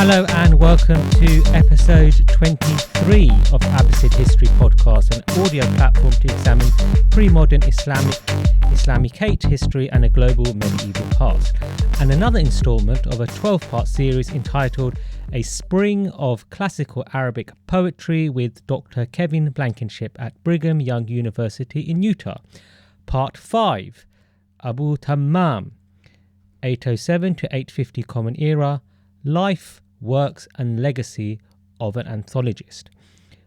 Hello and welcome to episode 23 of Abbasid History Podcast, an audio platform to examine pre-modern Islamicate history and a global medieval past, and another instalment of a 12-part series entitled A Spring of Classical Arabic Poetry with Dr. Kevin Blankinship at Brigham Young University in Utah. Part 5, Abū Tammām, 807 to 850 Common Era, Life, Works and Legacy of an Anthologist.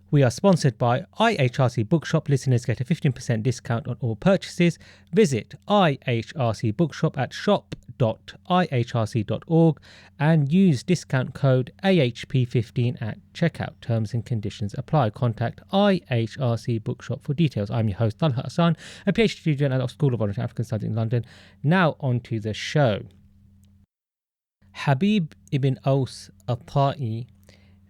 We are sponsored by IHRC Bookshop. Listeners get a 15% discount on all purchases. Visit IHRC Bookshop at shop.ihrc.org and use discount code AHP15 at checkout. Terms and conditions apply. Contact IHRC Bookshop for details. I'm your host, Talha Hassan, a PhD student at the School of Art and African Studies in London. Now on to the show. Habib ibn Aus al-Ta'i,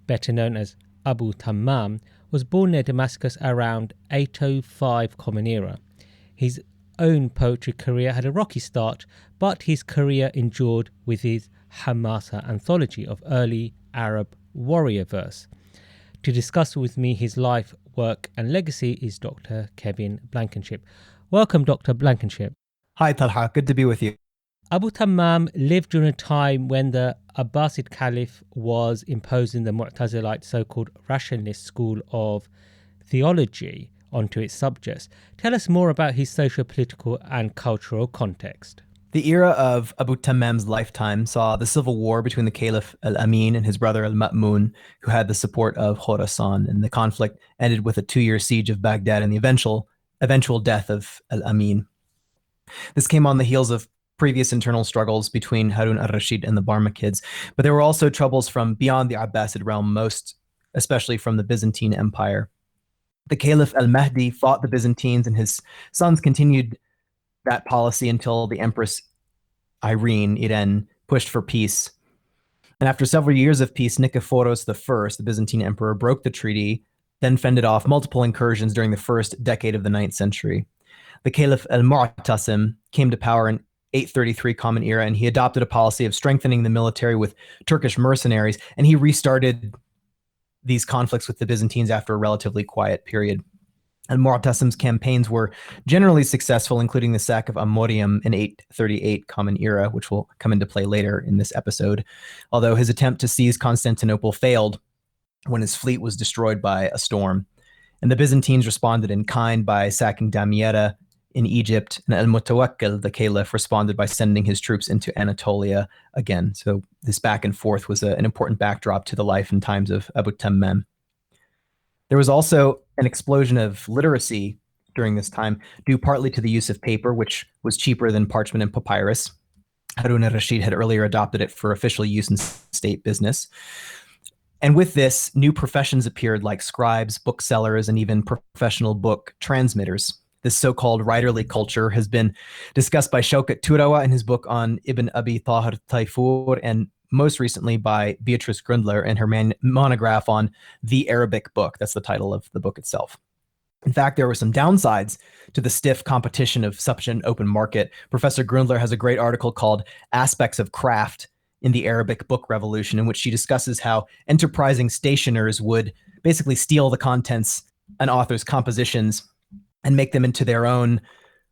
better known as Abū Tammām, was born near Damascus around 805 Common Era. His own poetry career had a rocky start, but his career endured with his Hamasa anthology of early Arab warrior verse. To discuss with me his life, work and legacy is Dr. Kevin Blankinship. Welcome, Dr. Blankinship. Hi, Talha. Good to be with you. Abū Tammām lived during a time when the Abbasid Caliph was imposing the Mu'tazilite so-called rationalist school of theology onto its subjects. Tell us more about his socio-political and cultural context. The era of Abū Tammām's lifetime saw the civil war between the Caliph al-Amin and his brother al-Ma'mun, who had the support of Khorasan, and the conflict ended with a 2-year siege of Baghdad and the eventual death of al-Amin. This came on the heels of previous internal struggles between Harun al-Rashid and the Barmakids, but there were also troubles from beyond the Abbasid realm, most especially from the Byzantine Empire. The Caliph al-Mahdi fought the Byzantines, and his sons continued that policy until the Empress Irene pushed for peace. And after several years of peace, Nikephoros I, the Byzantine emperor, broke the treaty, then fended off multiple incursions during the first decade of the 9th century. The Caliph al-Mu'tasim came to power in 833 Common Era, and he adopted a policy of strengthening the military with Turkish mercenaries, and he restarted these conflicts with the Byzantines after a relatively quiet period. And Mu'tasim's campaigns were generally successful, including the sack of Amorium in 838 Common Era, which will come into play later in this episode, although his attempt to seize Constantinople failed when his fleet was destroyed by a storm. And the Byzantines responded in kind by sacking Damietta in Egypt, and al-Mutawakkil, the Caliph, responded by sending his troops into Anatolia again. So this back and forth was an important backdrop to the life and times of Abū Tammām. There was also an explosion of literacy during this time, due partly to the use of paper, which was cheaper than parchment and papyrus. Harun al-Rashid had earlier adopted it for official use in state business. And with this, new professions appeared like scribes, booksellers, and even professional book transmitters. This so-called writerly culture has been discussed by Shaukat Turawa in his book on Ibn Abi Tahir Tayfur, and most recently by Beatrice Grundler in her monograph on The Arabic Book. That's the title of the book itself. In fact, there were some downsides to the stiff competition of such an open market. Professor Grundler has a great article called Aspects of Craft in the Arabic Book Revolution, in which she discusses how enterprising stationers would basically steal the contents, an author's compositions, and make them into their own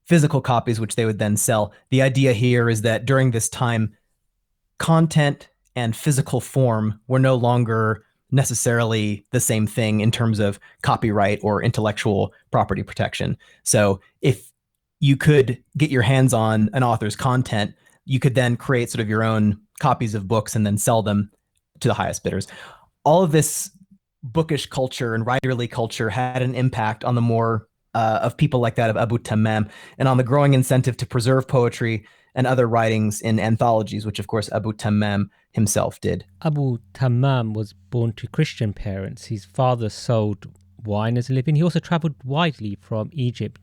physical copies, which they would then sell. The idea here is that during this time, content and physical form were no longer necessarily the same thing in terms of copyright or intellectual property protection. So if you could get your hands on an author's content, you could then create sort of your own copies of books and then sell them to the highest bidders. All of this bookish culture and writerly culture had an impact on the more of people like that of Abū Tammām, and on the growing incentive to preserve poetry and other writings in anthologies, which of course Abū Tammām himself did. Abū Tammām was born to Christian parents. His father sold wine as a living. He also traveled widely from Egypt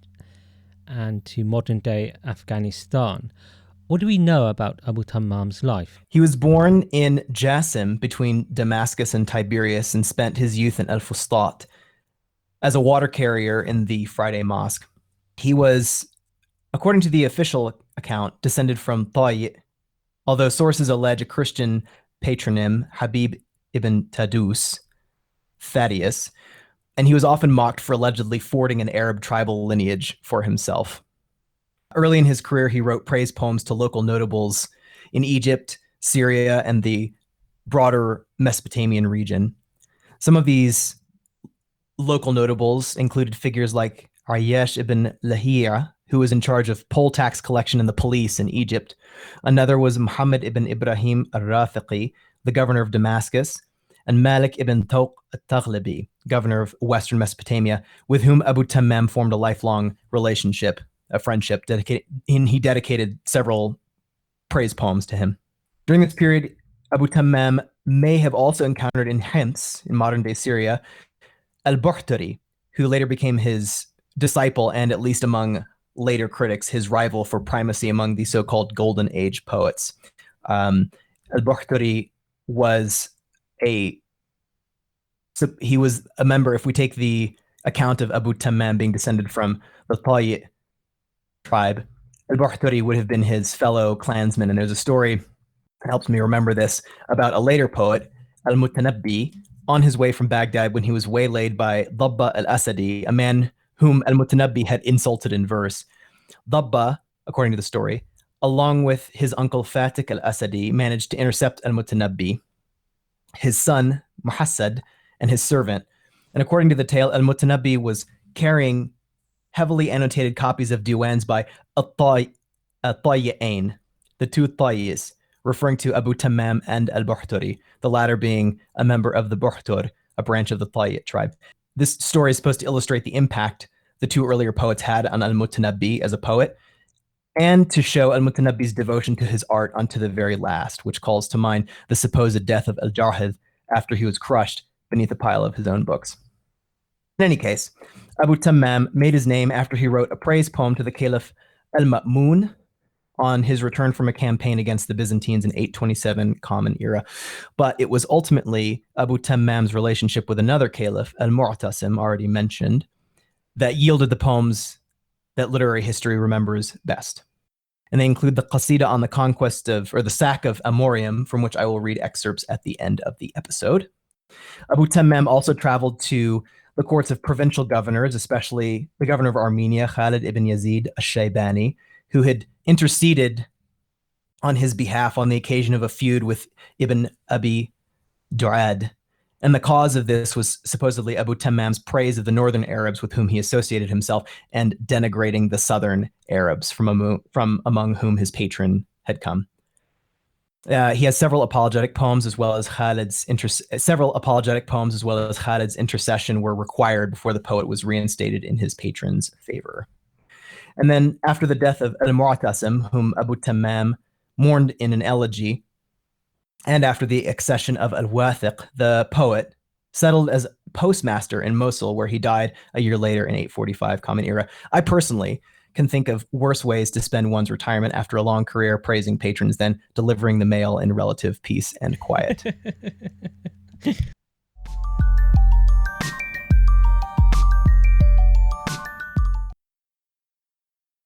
and to modern-day Afghanistan. What do we know about Abū Tammám's life? He was born in Jasim between Damascus and Tiberias and spent his youth in Al-Fustat as a water carrier in the Friday Mosque. He was, according to the official account, descended from Ta'i, although sources allege a Christian patronym Habib ibn Tadus, Thaddeus, and he was often mocked for allegedly forging an Arab tribal lineage for himself. Early in his career, he wrote praise poems to local notables in Egypt, Syria, and the broader Mesopotamian region. Some of these local notables included figures like Ayyash ibn Lahia, who was in charge of poll tax collection and the police in Egypt. Another was Muhammad ibn Ibrahim al-Rafiqi, the governor of Damascus, and Malik ibn Tawq al-Taghlibi, governor of Western Mesopotamia, with whom Abū Tammām formed a lifelong relationship, a friendship. He dedicated several praise poems to him. During this period, Abū Tammām may have also encountered in Hims, in modern-day Syria, al-Buhturi, who later became his disciple and, at least among later critics, his rival for primacy among the so-called Golden Age poets. Al-Buhturi was a member, if we take the account of Abū Tammām being descended from the Tayyi tribe, Al-Buhturi would have been his fellow clansman. And there's a story that helps me remember this about a later poet, Al-Mutanabbi, on his way from Baghdad when he was waylaid by Dabba al-Asadi, a man whom Al-Mutanabbi had insulted in verse. Dabba, according to the story, along with his uncle Fatih al-Asadi, managed to intercept Al-Mutanabbi, his son Muhassad, and his servant. And according to the tale, Al-Mutanabbi was carrying heavily annotated copies of Diwans by At-Tayyi'ain, the two Tayyis, referring to Abū Tammām and Al-Buhturi, the latter being a member of the Buhtur, a branch of the Tayyi tribe. This story is supposed to illustrate the impact the two earlier poets had on Al-Mutanabbi as a poet, and to show Al-Mutanabbi's devotion to his art unto the very last, which calls to mind the supposed death of Al-Jarhid after he was crushed beneath a pile of his own books. In any case, Abū Tammām made his name after he wrote a praise poem to the Caliph Al-Ma'mun on his return from a campaign against the Byzantines in 827 Common Era. But it was ultimately Abū Tammám's relationship with another caliph, Al-Mu'tasim, already mentioned, that yielded the poems that literary history remembers best. And they include the Qasida on the conquest of, or the sack of Amorium, from which I will read excerpts at the end of the episode. Abū Tammām also traveled to the courts of provincial governors, especially the governor of Armenia, Khalid ibn Yazid al-Shaybani, who had interceded on his behalf on the occasion of a feud with Ibn Abi Du'ad. And the cause of this was supposedly Abū Tammám's praise of the northern Arabs with whom he associated himself and denigrating the southern Arabs from among whom his patron had come. He has several apologetic poems as well as Khalid's intercession were required before the poet was reinstated in his patron's favor. And then after the death of Al-Mu'tasim, whom Abū Tammām mourned in an elegy, and after the accession of Al-Wathiq, the poet settled as postmaster in Mosul, where he died a year later in 845 Common Era. I personally can think of worse ways to spend one's retirement after a long career praising patrons than delivering the mail in relative peace and quiet.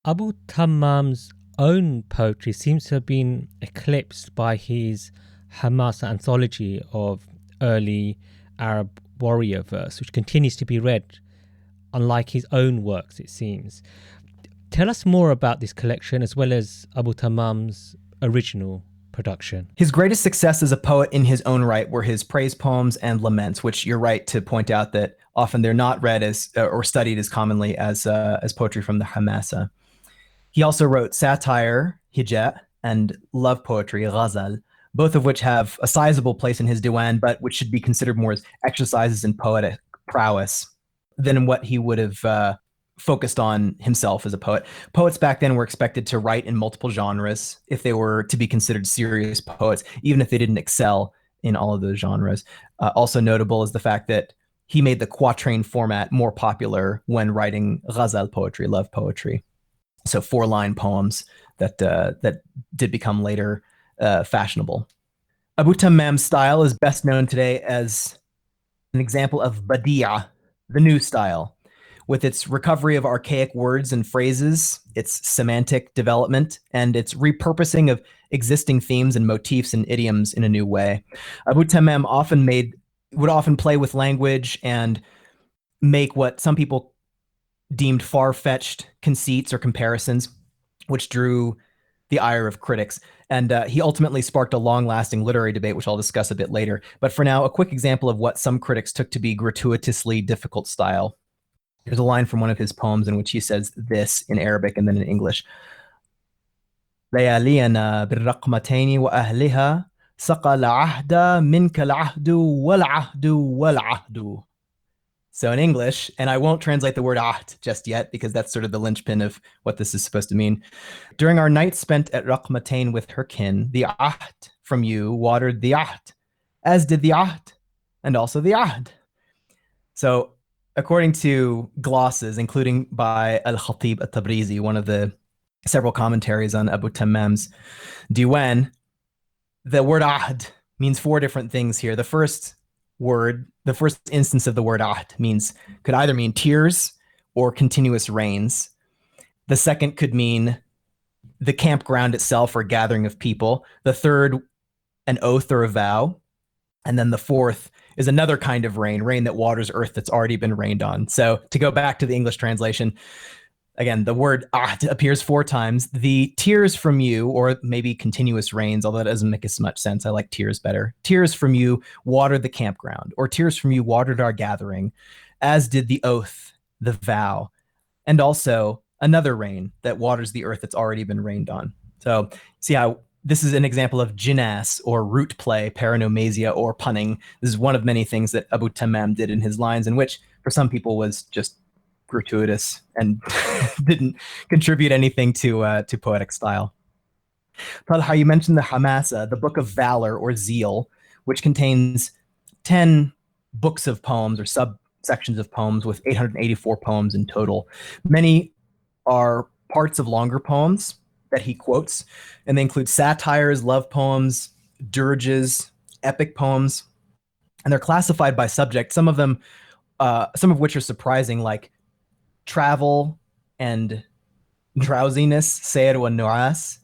Abū Tammám's own poetry seems to have been eclipsed by his Hamas anthology of early Arab warrior verse, which continues to be read, unlike his own works, it seems. Tell us more about this collection as well as Abū Tammám's original production. His greatest success as a poet in his own right were his praise poems and laments, which you're right to point out that often they're not read as or studied as commonly as poetry from the Hamasa. He also wrote satire, hija, and love poetry, ghazal, both of which have a sizable place in his diwan, but which should be considered more as exercises in poetic prowess than what he would have focused on himself as a poet. Poets back then were expected to write in multiple genres if they were to be considered serious poets, even if they didn't excel in all of those genres. Also notable is the fact that he made the quatrain format more popular when writing ghazal poetry, love poetry. So 4-line poems that did become later fashionable. Abū Tammám's style is best known today as an example of badi'a, the new style, with its recovery of archaic words and phrases, its semantic development, and its repurposing of existing themes and motifs and idioms in a new way. Abū Tammām would often play with language and make what some people deemed far-fetched conceits or comparisons, which drew the ire of critics. And he ultimately sparked a long-lasting literary debate, which I'll discuss a bit later. But for now, a quick example of what some critics took to be gratuitously difficult style. There's a line from one of his poems in which he says this in Arabic and then in English. ليالينا بالرقمتين وأهلها سقى العهد منك العهد والعهد والعهد. So in English, and I won't translate the word ahd just yet because that's sort of the linchpin of what this is supposed to mean. During our night spent at Raqmatain with her kin, the ahd from you watered the ahd, as did the ahd, and also the ahd. So according to glosses, including by Al-Khatib At-Tabrizi, one of the several commentaries on Abū Tammām's Diwan, the word ahd means four different things here. The first instance of the word ahd could either mean tears or continuous rains. The second could mean the campground itself or gathering of people. The third, an oath or a vow. And then the fourth is another kind of rain that waters earth that's already been rained on. So to go back to the English translation, again, the word ahd appears four times. The tears from you, or maybe continuous rains, although that doesn't make as much sense. I like tears better. Tears from you watered the campground, or tears from you watered our gathering, as did the oath, the vow, and also another rain that waters the earth that's already been rained on. So see how this is an example of jinas, or root play, paranomasia, or punning. This is one of many things that Abū Tammām did in his lines, in which for some people was just gratuitous and didn't contribute anything to poetic style. Talha, you mentioned the Hamasa, the book of valor or zeal, which contains 10 books of poems or subsections of poems with 884 poems in total. Many are parts of longer poems that he quotes, and they include satires, love poems, dirges, epic poems, and they're classified by subject. Some of which are surprising, like travel and drowsiness, sayr wa nu'as,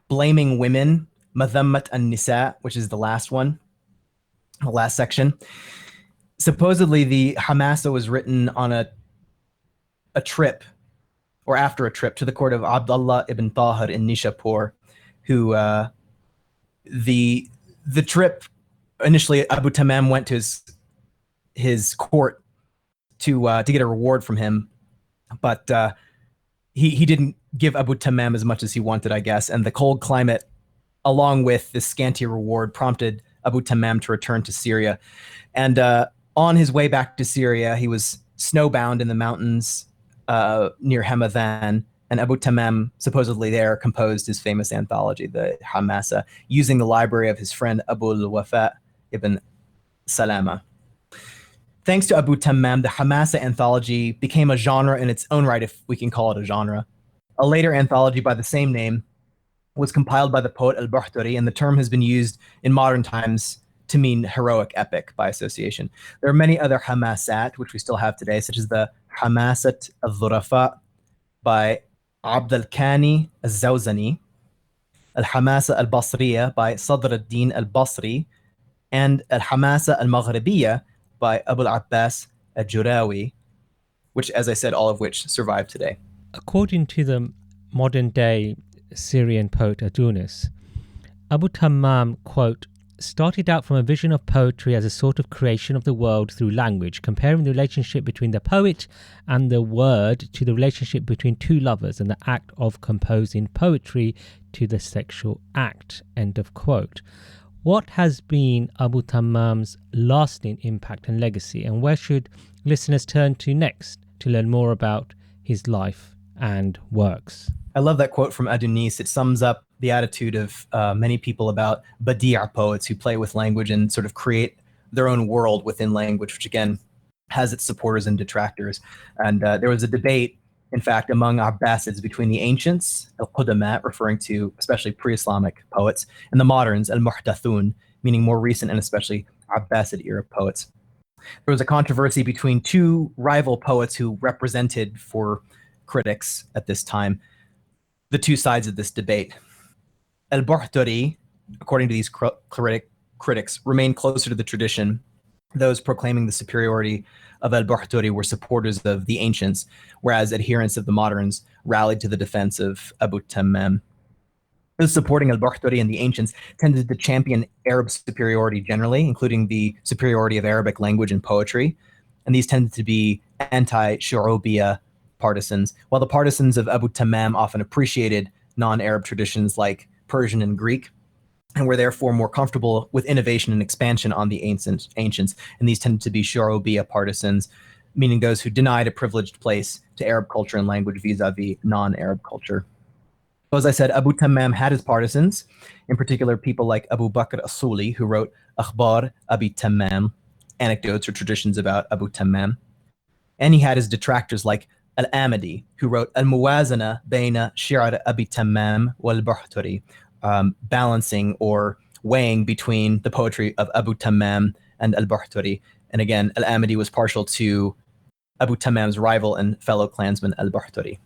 blaming women, madhammat an-nisa, which is the last one, the last section. Supposedly the Hamasa was written on a trip, or after a trip, to the court of Abdullah ibn Tahir in Nishapur, who the trip, initially Abū Tammām went to his court to get a reward from him, but he didn't give Abū Tammām as much as he wanted, I guess, and the cold climate, along with this scanty reward, prompted Abū Tammām to return to Syria. And on his way back to Syria, he was snowbound in the mountains near Hamadan, and Abū Tammām supposedly there composed his famous anthology, the Hamasa, using the library of his friend Abu al-Wafa ibn Salama. Thanks to Abū Tammām, the Hamasa anthology became a genre in its own right, if we can call it a genre. A later anthology by the same name was compiled by the poet al-Buhturi, and the term has been used in modern times to mean heroic epic by association. There are many other Hamasat, which we still have today, such as the Hamasat al-Dhurafa by Abd al-Kani al-Zawzani, al-Hamasa al-Basriya by Sadr al-Din al-Basri, and al-Hamasa al-Maghribiya by Abu al-Abbas al-Jurawi, which, as I said, all of which survive today. According to the modern-day Syrian poet Adunis, Abū Tammām, quote, started out from a vision of poetry as a sort of creation of the world through language, comparing the relationship between the poet and the word to the relationship between two lovers and the act of composing poetry to the sexual act, end of quote. What has been Abū Tammám's lasting impact and legacy, and where should listeners turn to next to learn more about his life and works? I love that quote from Adunis. It sums up the attitude of many people about badi' poets who play with language and sort of create their own world within language, which again has its supporters and detractors. And there was a debate, in fact, among Abbasids between the ancients, al-Qudama, referring to especially pre-Islamic poets, and the moderns, al-Muhdathun, meaning more recent and especially Abbasid era poets. There was a controversy between two rival poets who represented for critics at this time. the two sides of this debate. Al-Buhturi, according to these critics, remained closer to the tradition. Those proclaiming the superiority of Al-Buhturi were supporters of the ancients, whereas adherents of the moderns rallied to the defense of Abū Tammām. Those supporting Al-Buhturi and the ancients tended to champion Arab superiority generally, including the superiority of Arabic language and poetry, and these tended to be anti-Shu'ubiyya partisans, while the partisans of Abū Tammām often appreciated non-Arab traditions like Persian and Greek, and were therefore more comfortable with innovation and expansion on the ancients, and these tended to be Shu'ubiyya partisans, meaning those who denied a privileged place to Arab culture and language vis-a-vis non-Arab culture. So as I said, Abū Tammām had his partisans, in particular people like Abu Bakr Asuli, who wrote Akhbar Abī Tammām, anecdotes or traditions about Abū Tammām. And he had his detractors like Al-Amidi, who wrote Al-Muwazana Bayna Shi'r Abī Tammām wal-Buhturi, balancing or weighing between the poetry of Abū Tammām and Al-Buhturi. And again, Al-Amidi was partial to Abū Tammām's rival and fellow clansman Al-Buhturi.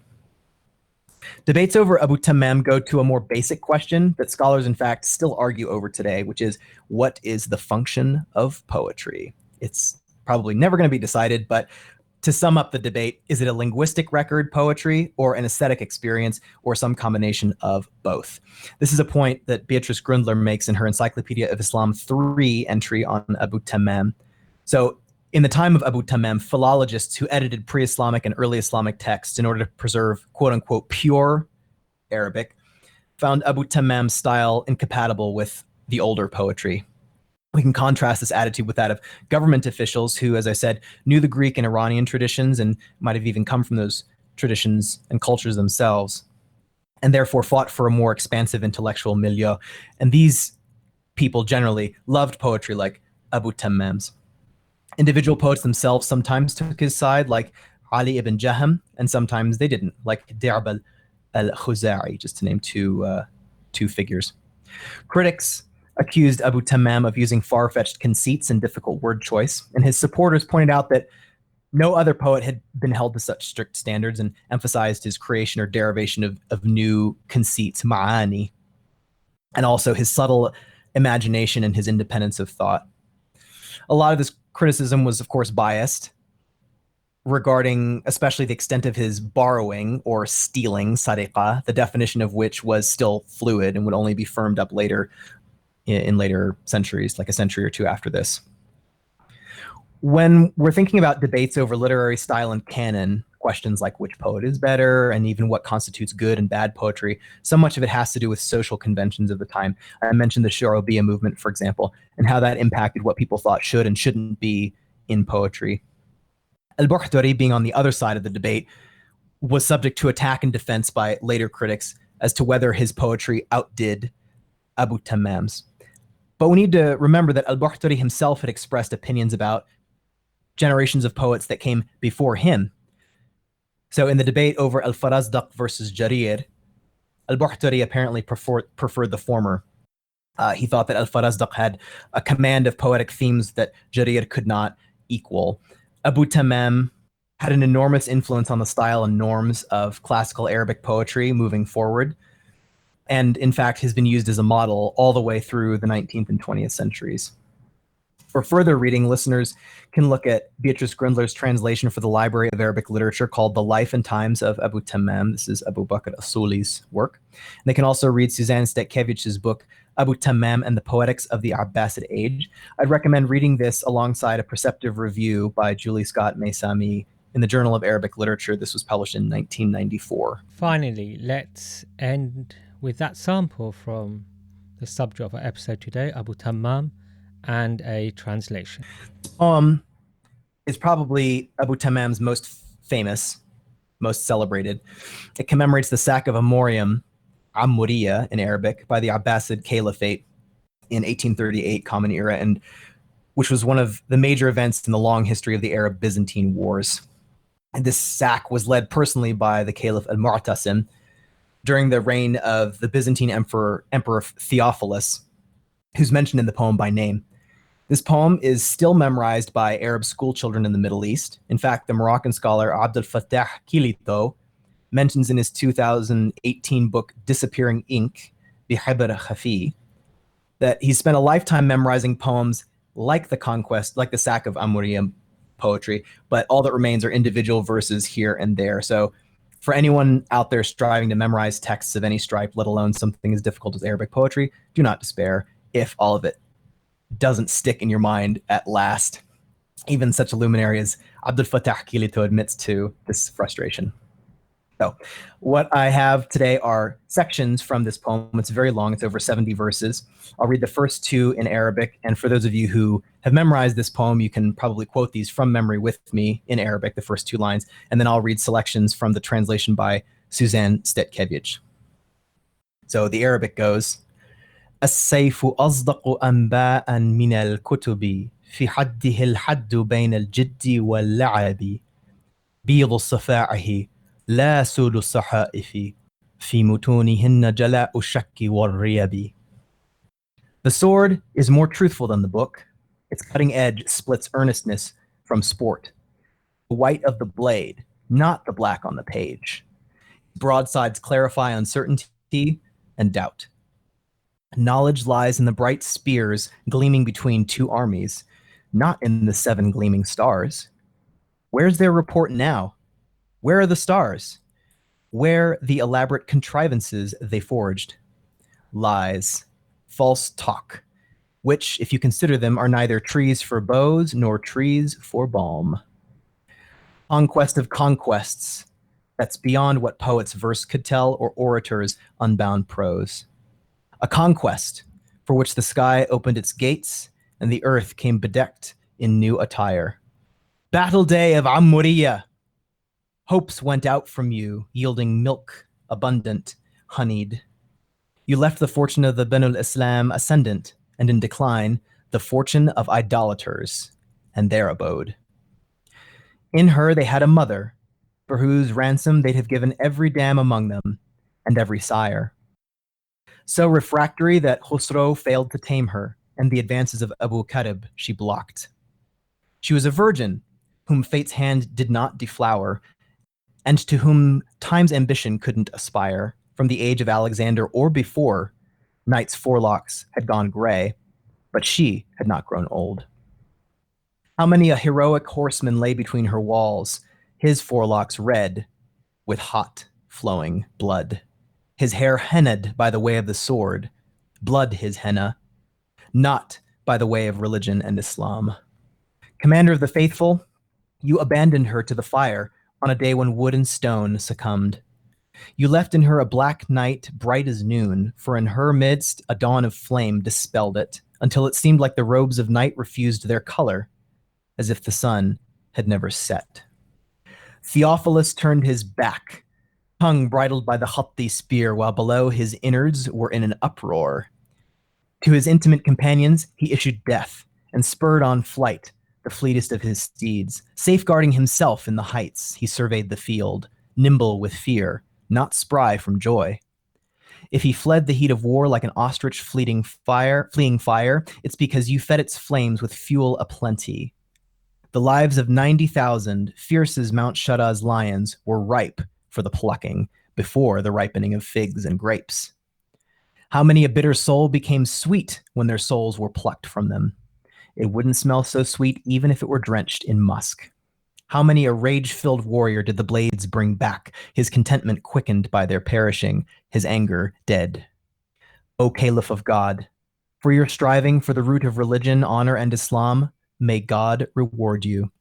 Debates over Abū Tammām go to a more basic question that scholars, in fact, still argue over today, which is, what is the function of poetry? It's probably never going to be decided, but to sum up the debate, is it a linguistic record, poetry, or an aesthetic experience, or some combination of both? This is a point that Beatrice Grundler makes in her Encyclopedia of Islam 3 entry on Abū Tammām. So in the time of Abū Tammām, philologists who edited pre-Islamic and early Islamic texts in order to preserve quote-unquote pure Arabic found Abū Tammām's style incompatible with the older poetry. We can contrast this attitude with that of government officials who, as I said, knew the Greek and Iranian traditions and might have even come from those traditions and cultures themselves, and therefore fought for a more expansive intellectual milieu. And these people generally loved poetry like Abū Tammām's. Individual poets themselves sometimes took his side, like Ali ibn Jaham, and sometimes they didn't, like Di'b al-Khuzai, just to name two figures. Critics accused Abū Tammām of using far-fetched conceits and difficult word choice, and his supporters pointed out that no other poet had been held to such strict standards and emphasized his creation or derivation of new conceits, ma'ani, and also his subtle imagination and his independence of thought. A lot of this criticism was, of course, biased regarding especially the extent of his borrowing or stealing, sariqa, the definition of which was still fluid and would only be firmed up later in later centuries, like a century or two after this. When we're thinking about debates over literary style and canon, questions like which poet is better and even what constitutes good and bad poetry, so much of it has to do with social conventions of the time. I mentioned the Shu'ubiyya movement, for example, and how that impacted what people thought should and shouldn't be in poetry. Al-Buhturi, being on the other side of the debate, was subject to attack and defense by later critics as to whether his poetry outdid Abū Tammām's. But we need to remember that Al-Buhturi himself had expressed opinions about generations of poets that came before him. So in the debate over Al-Farazdaq versus Jarir, Al-Buhturi apparently preferred the former. He thought that Al-Farazdaq had a command of poetic themes that Jarir could not equal. Abū Tammām had an enormous influence on the style and norms of classical Arabic poetry moving forward, and in fact has been used as a model all the way through the 19th and 20th centuries. For further reading, listeners can look at Beatrice Grundler's translation for the Library of Arabic Literature called The Life and Times of Abū Tammām. This is Abu Bakr Asuli's work. And they can also read Suzanne Stetkevich's book, Abū Tammām and the Poetics of the Abbasid Age. I'd recommend reading this alongside a perceptive review by Julie Scott Maysami in the Journal of Arabic Literature. This was published in 1994. Finally, let's end with that sample from the subject of our episode today, Abū Tammām, and a translation. This poem is probably Abū Tammām's most famous, most celebrated. It commemorates the sack of Amorium, Amuriya in Arabic, by the Abbasid Caliphate in 1838 Common Era, and which was one of the major events in the long history of the Arab-Byzantine Wars. And this sack was led personally by the Caliph al-Mu'tasim during the reign of the Byzantine Emperor Theophilus, who's mentioned in the poem by name. This poem is still memorized by Arab school children in the Middle East. In fact, the Moroccan scholar Abdel Fattah Kilito mentions in his 2018 book, Disappearing Ink, بحبر خفي, that he spent a lifetime memorizing poems like the conquest, like the sack of Amuriya poetry, but all that remains are individual verses here and there. So for anyone out there striving to memorize texts of any stripe, let alone something as difficult as Arabic poetry, do not despair if all of it doesn't stick in your mind at last. Even such a luminary as Abdul Fattah Kilito admits to this frustration. So what I have today are sections from this poem. It's very long. It's over 70 verses. I'll read the first two in Arabic. And for those of you who have memorized this poem, you can probably quote these from memory with me in Arabic, the first two lines. And then I'll read selections from the translation by Suzanne Stetkevich. So the Arabic goes, السيف أصدق أنباء من الكتب في حده الحد بين الجد واللعب بيض صفائه لا سود الصحائف في متونهن جلاء الشك والريب. The sword is more truthful than the book. Its cutting edge splits earnestness from sport. The white of the blade, not the black on the page. Broadsides clarify uncertainty and doubt. Knowledge lies in the bright spears gleaming between two armies, not in the 7 gleaming stars. Where's their report now? Where are the stars? Where the elaborate contrivances they forged? Lies, false talk, which, if you consider them, are neither trees for bows nor trees for balm. Conquest of conquests, that's beyond what poet's verse could tell or orator's unbound prose. A conquest for which the sky opened its gates and the earth came bedecked in new attire. Battle day of Amuriya! Hopes went out from you, yielding milk, abundant, honeyed. You left the fortune of the Benul Islam ascendant, and in decline, the fortune of idolaters and their abode. In her they had a mother, for whose ransom they'd have given every dam among them, and every sire. So refractory that Khusro failed to tame her, and the advances of Abu Karib she blocked. She was a virgin, whom fate's hand did not deflower, and to whom time's ambition couldn't aspire. From the age of Alexander or before, night's forelocks had gone gray, but she had not grown old. How many a heroic horseman lay between her walls, his forelocks red with hot, flowing blood, his hair henna'd by the way of the sword, blood his henna, not by the way of religion and Islam. Commander of the faithful, you abandoned her to the fire on a day when wood and stone succumbed. You left in her a black night bright as noon, for in her midst a dawn of flame dispelled it, until it seemed like the robes of night refused their color, as if the sun had never set. Theophilus turned his back, tongue bridled by the Khatti spear, while below his innards were in an uproar. To his intimate companions he issued death, and spurred on flight, the fleetest of his steeds. Safeguarding himself in the heights, he surveyed the field, nimble with fear, not spry from joy. If he fled the heat of war like an ostrich fleeing fire, it's because you fed its flames with fuel aplenty. The lives of 90,000, fierce as Mount Shaddah's lions, were ripe for the plucking, before the ripening of figs and grapes. How many a bitter soul became sweet when their souls were plucked from them? It wouldn't smell so sweet even if it were drenched in musk. How many a rage-filled warrior did the blades bring back, his contentment quickened by their perishing, his anger dead? O Caliph of God, for your striving for the root of religion, honor, and Islam, may God reward you.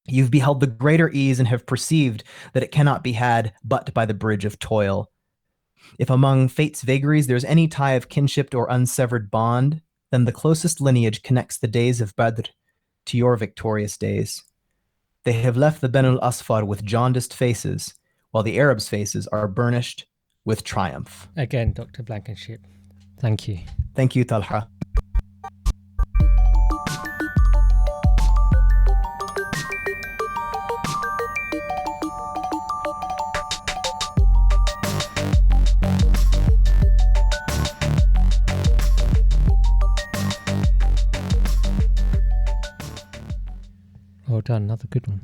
You've beheld the greater ease and have perceived that it cannot be had but by the bridge of toil. If among fate's vagaries there's any tie of kinship or unsevered bond, then the closest lineage connects the days of Badr to your victorious days. They have left the Benul Asfar with jaundiced faces, while the Arabs' faces are burnished with triumph. Again, Dr. Blankinship, thank you. Thank you, Talha. Well done, another good one.